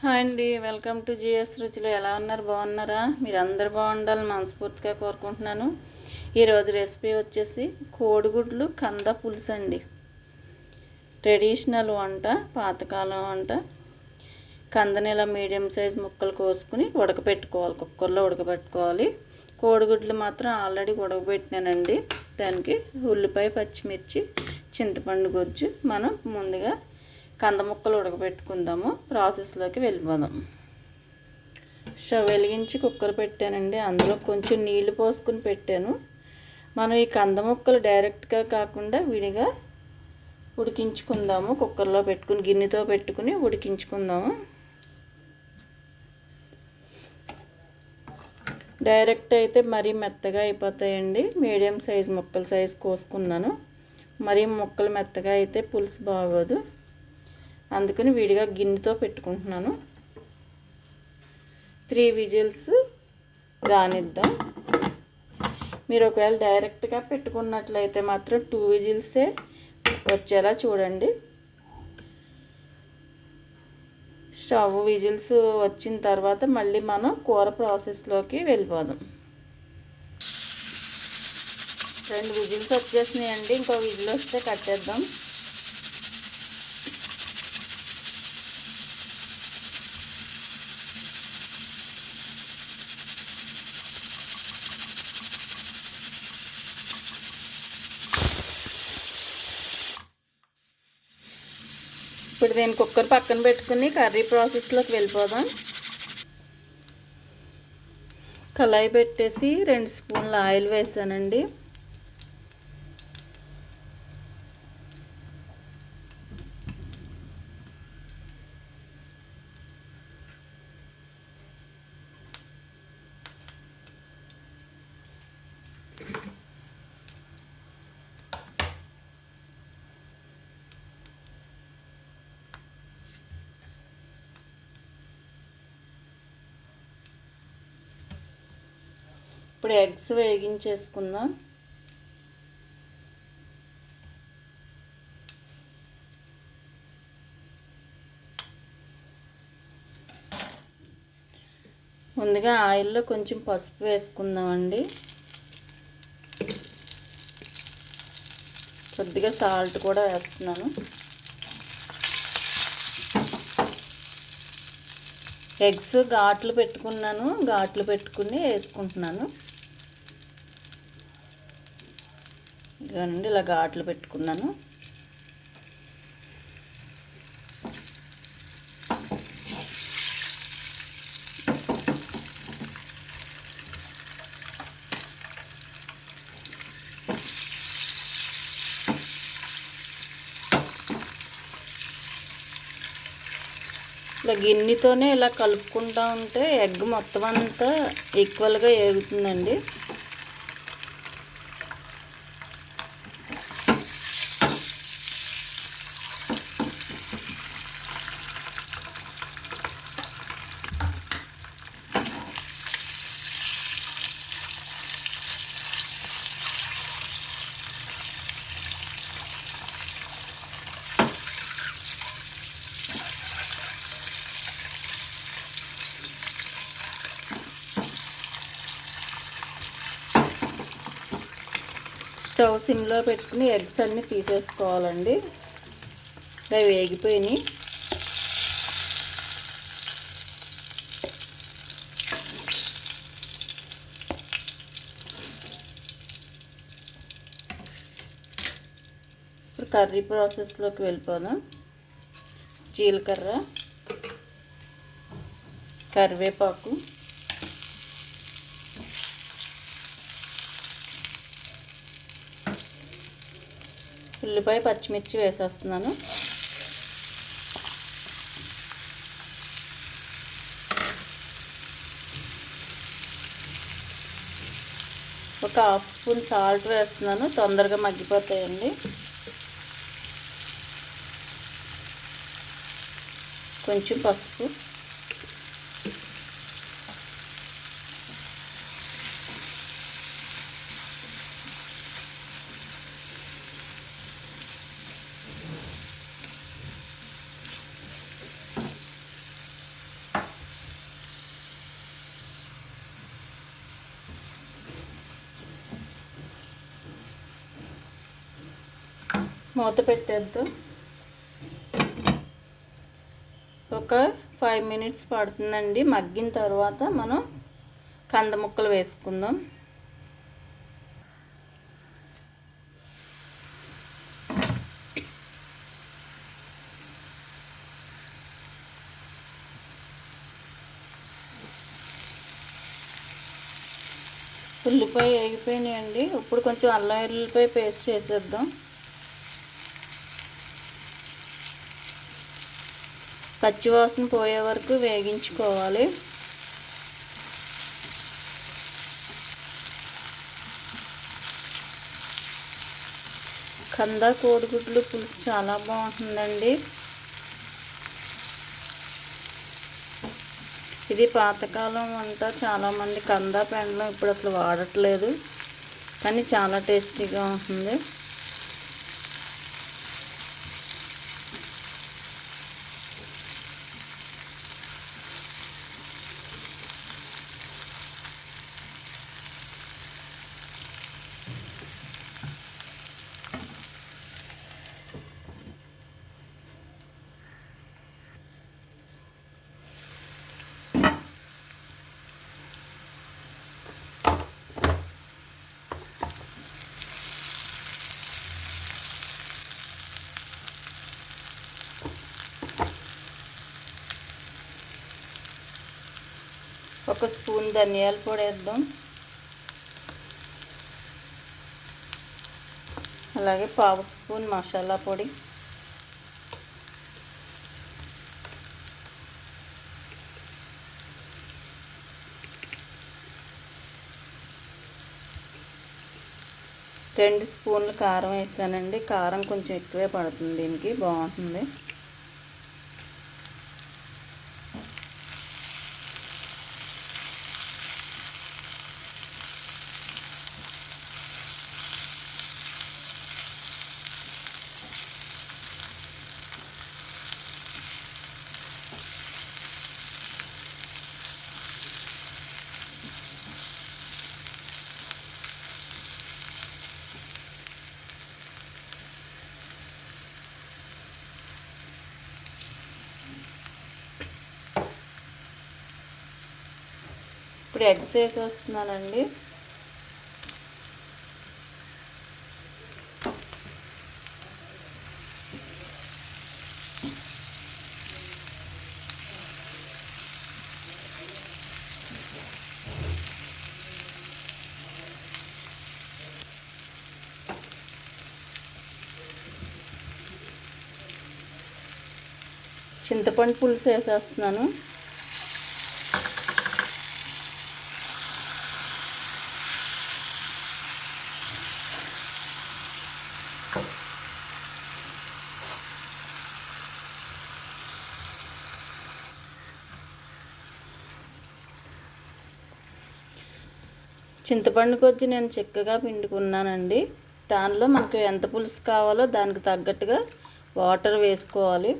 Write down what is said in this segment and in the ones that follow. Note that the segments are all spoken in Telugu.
హాయ్ అండి, వెల్కమ్ టు జిఎస్ రుచులు. ఎలా ఉన్నారు? బాగున్నారా? మీరు అందరు బాగుండాలని మనస్ఫూర్తిగా కోరుకుంటున్నాను. ఈరోజు రెసిపీ వచ్చేసి కోడిగుడ్లు కంద పులుసు అండి. ట్రెడిషనల్ వంట, పాతకాలం వంట. కందని ఇలా మీడియం సైజ్ ముక్కలు కోసుకుని ఉడకబెట్టుకోవాలి, కుక్కర్లో ఉడకబెట్టుకోవాలి. కోడిగుడ్లు మాత్రం ఆల్రెడీ ఉడకబెట్టినానండి. దానికి ఉల్లిపాయ, పచ్చిమిర్చి, చింతపండు గుజ్జు మనం ముందుగా కంద ముక్కలు ఉడకబెట్టుకుందాము. ప్రాసెస్లోకి వెళ్ళిపోదాం. స్టవ్ వెలిగించి కుక్కర్ పెట్టానండి. అందులో కొంచెం నీళ్లు పోసుకుని పెట్టాను. మనం ఈ కంద ముక్కలు డైరెక్ట్గా కాకుండా విడిగా ఉడికించుకుందాము. కుక్కర్లో పెట్టుకుని గిన్నెతో పెట్టుకుని ఉడికించుకుందాము. డైరెక్ట్ అయితే మరీ మెత్తగా అయిపోతాయండి. మీడియం సైజ్ ముక్కలు సైజ్ కోసుకున్నాను. మరీ ముక్కలు మెత్తగా అయితే పులుసు బాగోదు. అందుకని విడిగా గిన్నెతో పెట్టుకుంటున్నాను. 3 విజిల్స్ రానిద్దాం. మీరు ఒకవేళ డైరెక్ట్గా పెట్టుకున్నట్లయితే మాత్రం 2 విజిల్సే వచ్చేలా చూడండి. స్టవ్ విజిల్స్ వచ్చిన తర్వాత మళ్ళీ మనం కూర ప్రాసెస్లోకి వెళ్ళిపోదాం. 2 విజిల్స్ వచ్చేసినాయండి. ఇంకో విజిల్ వస్తే కట్టేద్దాం. ఇప్పుడు దీన్ని కుక్కర్ పక్కన పెట్టుకుని కర్రీ ప్రాసెస్లోకి వెళ్ళిపోదాం. కళాయి పెట్టేసి 2 స్పూన్ల ఆయిల్ వేసానండి. ఇప్పుడు ఎగ్స్ వేగించేసుకుందాం. ముందుగా ఆయిల్లో కొంచెం పసుపు వేసుకుందామండి. కొద్దిగా సాల్ట్ కూడా వేస్తున్నాను. ఎగ్స్ ఘాట్లు పెట్టుకున్నాను. ఘాట్లు పెట్టుకుని వేసుకుంటున్నాను. ఇదిగోనండి, ఇలా ఘాట్లు పెట్టుకున్నాను. ఇలా గిన్నెతోనే ఇలా కలుపుకుంటూ ఉంటే ఎగ్ మొత్తం అంతా ఈక్వల్గా వేగుతుందండి. స్టవ్ సిమ్లో పెట్టుకుని ఎగ్స్ అన్నీ తీసేసుకోవాలండి. అవి వేగిపోయినాయి. ఇప్పుడు కర్రీ ప్రాసెస్లోకి వెళ్ళిపోదాం. జీలకర్ర, కరివేపాకు, ఉల్లిపాయ, పచ్చిమిర్చి వేసేస్తున్నాను. ఒక 1/2 స్పూన్ సాల్ట్ వేస్తున్నాను, తొందరగా మగ్గిపోతాయండి. కొంచెం పసుపు, మూత పెట్టేద్దాం. ఒక 5 మినిట్స్ పడుతుందండి. మగ్గిన తర్వాత మనం కంద ముక్కలు వేసుకుందాం. ఉల్లిపాయ వేగిపోయినాయండి. ఇప్పుడు కొంచెం అల్లం వెల్లుల్లిపాయ పేస్ట్ వేసేద్దాం. పచ్చివాసన పోయే వరకు వేగించుకోవాలి. కంద కోడిగుడ్లు పులుసు చాలా బాగుంటుందండి. ఇది పాతకాలం వంట. చాలామంది కంద పెండలం ఇప్పుడు అసలు వాడట్లేదు, కానీ చాలా టేస్టీగా ఉంటుంది. ఒక స్పూన్ ధనియాల పొడి వేద్దాం. అలాగే పావు స్పూన్ మసాలా పొడి, రెండు స్పూన్లు కారం వేసానండి. కారం కొంచెం ఎక్కువే పడుతుంది, దీనికి బాగుంటుంది. ఇప్పుడు ఎగ్స్ వేసేస్తున్నానండి. చింతపండు పులుసు వేసేస్తున్నాను. చింతపండు కొద్ది నేను చిక్కగా పిండుకున్నానండి. దానిలో మనకు ఎంత పులుసు కావాలో దానికి తగ్గట్టుగా వాటర్ వేసుకోవాలి.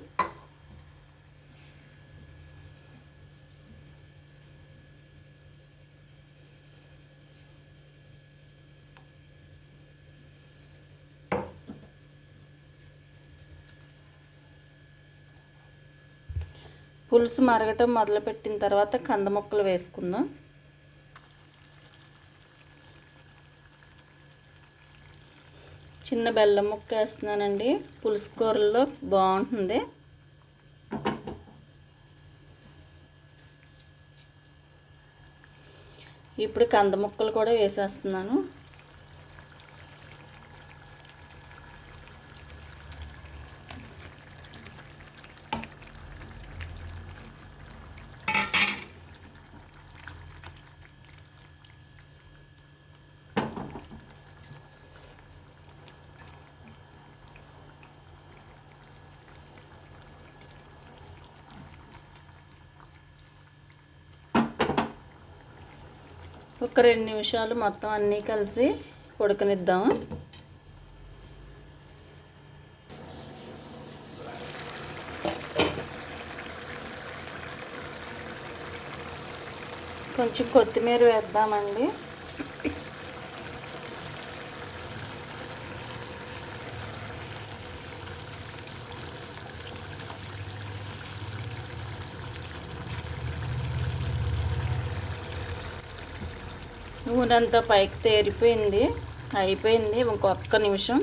పులుసు మరగటం మొదలుపెట్టిన తర్వాత కంద ముక్కలు వేసుకుందాం. చిన్న బెల్లం ముక్క వేస్తున్నానండి. పులుసు కూరల్లో బాగుంటుంది. ఇప్పుడు కంద ముక్కలు కూడా వేసేస్తున్నాను. ఒక 2 నిమిషాలు మొత్తం అన్నీ కలిసి ఉడకనిద్దాం. కొంచెం కొత్తిమీర వేద్దామండి. నూనె అంతా పైకి తేరిపోయింది, అయిపోయింది. ఇంకొక్క నిమిషం.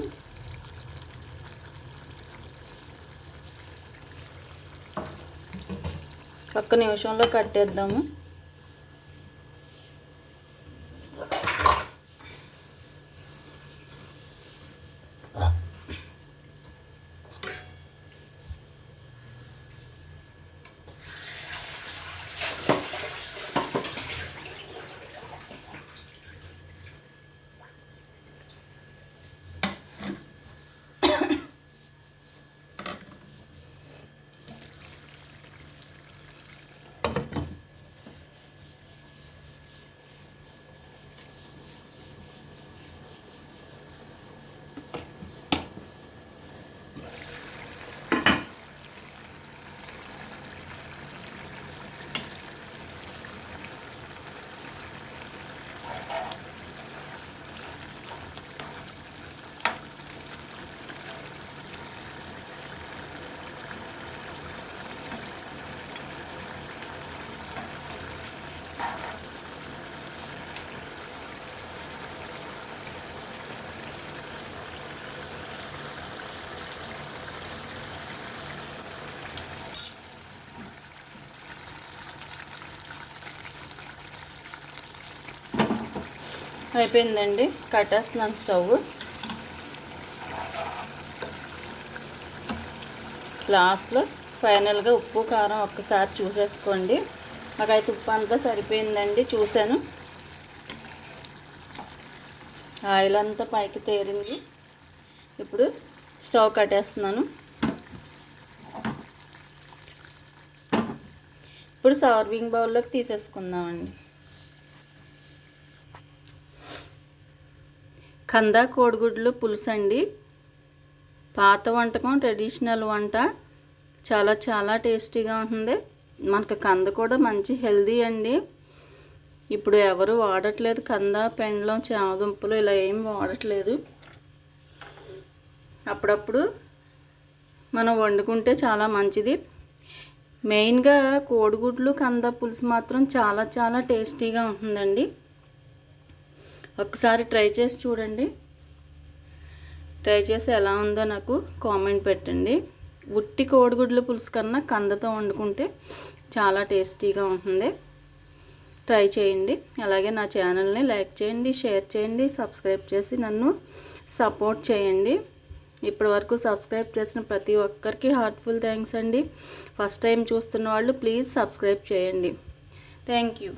ఒక్క నిమిషంలో కట్టేద్దాము. అయిపోయిందండి, కట్టేస్తున్నాను స్టవ్. లాస్ట్లో ఫైనల్గా ఉప్పు కారం ఒక్కసారి చూసేసుకోండి. నాకైతే ఉప్పు అంతా సరిపోయిందండి, చూశాను. ఆయిల్ అంతా పైకి తేరింది. ఇప్పుడు స్టవ్ కట్టేస్తున్నాను. ఇప్పుడు సర్వింగ్ బౌల్లోకి తీసేసుకుందామండి. కందా కోడిగుడ్లు పులుసు అండి. పాత వంటకం, ట్రెడిషనల్ వంట. చాలా చాలా టేస్టీగా ఉంటుంది. మనకు కంద కూడా మంచి హెల్దీ అండి. ఇప్పుడు ఎవరు వాడట్లేదు కంద, పెండ్లం, చామదుంపలు ఇలా ఏం వాడట్లేదు. అప్పుడప్పుడు మనం వండుకుంటే చాలా మంచిది. మెయిన్గా కోడిగుడ్లు కంద పులుసు మాత్రం చాలా చాలా టేస్టీగా ఉంటుందండి. ఒకసారి ట్రై చేసి చూడండి. ట్రై చేసి ఎలా ఉందో నాకు కామెంట్ పెట్టండి. ఉట్టి కోడిగుడ్ల పులుసు కన్నా కందతో వండుకుంటే చాలా టేస్టీగా ఉంటుంది. ట్రై చేయండి. అలాగే నా ఛానల్ని లైక్ చేయండి, షేర్ చేయండి, సబ్స్క్రైబ్ చేసి నన్ను సపోర్ట్ చేయండి. ఇప్పటివరకు సబ్స్క్రైబ్ చేసిన ప్రతి ఒక్కరికి హార్ట్ఫుల్ థ్యాంక్స్ అండి. ఫస్ట్ టైం చూస్తున్న వాళ్ళు ప్లీజ్ సబ్స్క్రైబ్ చేయండి. Thank you.